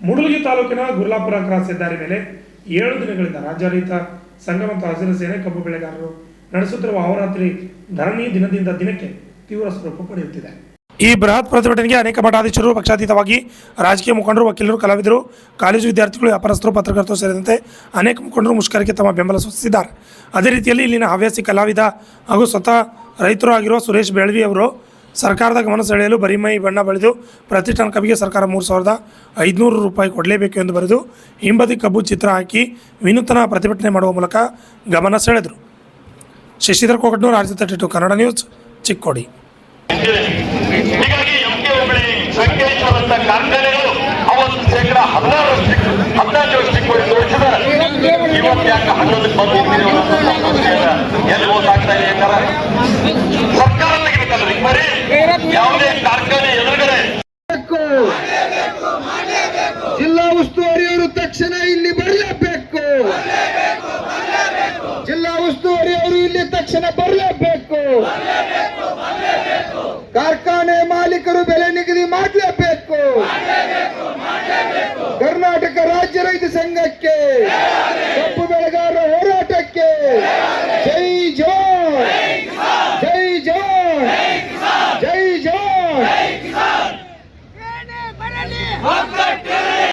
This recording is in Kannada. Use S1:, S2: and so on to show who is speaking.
S1: ಮೂಡಲಗಿ ತಾಲೂಕಿನ ಗುರ್ಲಾಪುರ ಕ್ರಾಸ್ ಹೆದ್ದಾರಿ ಮೇಲೆ 7 ದಿನಗಳಿಂದ ರಾಜ್ಯ ರೈತ ಸಂಘ ಮತ್ತು ಹಸಿರು ಸೇನೆ ಕಬ್ಬು ಬೆಳೆಗಾರರು ನಡೆಸುತ್ತಿರುವ ಅಹೋರಾತ್ರಿ ಧರಣಿ ದಿನದಿಂದ ದಿನಕ್ಕೆ ತೀವ್ರ ಸ್ವರೂಪ ಪಡೆಯುತ್ತಿದೆ. ಈ ಬೃಹತ್ ಪ್ರತಿಭಟನೆಗೆ ಅನೇಕ ಮಠಾಧೀಶರು, ಪಕ್ಷಾತೀತವಾಗಿ ರಾಜಕೀಯ ಮುಖಂಡರು, ವಕೀಲರು, ಕಲಾವಿದರು, ಕಾಲೇಜು ವಿದ್ಯಾರ್ಥಿಗಳು, ವ್ಯಾಪಾರಸ್ಥರು, ಪತ್ರಕರ್ತರು ಸೇರಿದಂತೆ ಅನೇಕ ಮುಖಂಡರು ಮುಷ್ಕರಕ್ಕೆ ತಮ್ಮ ಬೆಂಬಲ ಸೂಚಿಸಿದ್ದಾರೆ. ಅದೇ ರೀತಿಯಲ್ಲಿ ಇಲ್ಲಿನ ಹವ್ಯಾಸಿ ಕಲಾವಿದ ಹಾಗೂ ಸ್ವತಃ ರೈತರು ಆಗಿರುವ ಸುರೇಶ್ ಬೆಳವಿ ಅವರು ಸರ್ಕಾರದ ಗಮನ ಸೆಳೆಯಲು ಬರಿಮೈ ಬಣ್ಣ ಬಳಿದು ಪ್ರತಿ ಟನ್ ಕಬ್ಬಿಗೆ ಸರ್ಕಾರ 3,500 ರೂಪಾಯಿ ಕೊಡಲೇಬೇಕು ಎಂದು ಬರೆದು ಹಿಂಬದಿ ಕಬ್ಬು ಚಿತ್ರ ಹಾಕಿ ವಿನೂತನ ಪ್ರತಿಭಟನೆ ಮಾಡುವ ಮೂಲಕ ಗಮನ ಸೆಳೆದರು. Shashidhar Kokatnur, RJ32 Kannada news, Chikkodi.
S2: ಹೀಗಾಗಿ ಸಂಖ್ಯೆಯಿಸುವಂತ ಕಾರ್ಖಾನೆಗಳು ಅವತ್ತು ಶೇಕಡ 15% ತೋರಿಸಿದ್ದಾರೆ. ಇವತ್ತು ಯಾಕೆ 11ಕ್ಕೆ ಬಂದಿದ್ದೀರಿ ಎಲ್ಲಿ ಓದಾಗ್ತಾ ಇದೆ ಯಾಕಂದ್ರೆ ಸರ್ಕಾರ ತೆಗಿಬೇಕಲ್ರಿ ಬರೀ ಯಾವುದೇ ಕಾರ್ಖಾನೆ ಎದುರುಗಡೆ
S3: ಜಿಲ್ಲಾ ಉಸ್ತುವಾರಿಯವರು ತಕ್ಷಣ ಇಲ್ಲಿ ಬರಲೇಬೇಕು. ಜಿಲ್ಲಾ ಉಸ್ತುವಾರಿಯವರು ಇಲ್ಲಿ ತಕ್ಷಣ ಬರಲೇಬೇಕು. ಕಾರ್ಖಾನೆ ಮಾಲೀಕರು ಬೆಲೆ ನಿಗದಿ ಮಾಡಲೇಬೇಕು. ಕರ್ನಾಟಕ ರಾಜ್ಯ ರೈತ ಸಂಘಕ್ಕೆ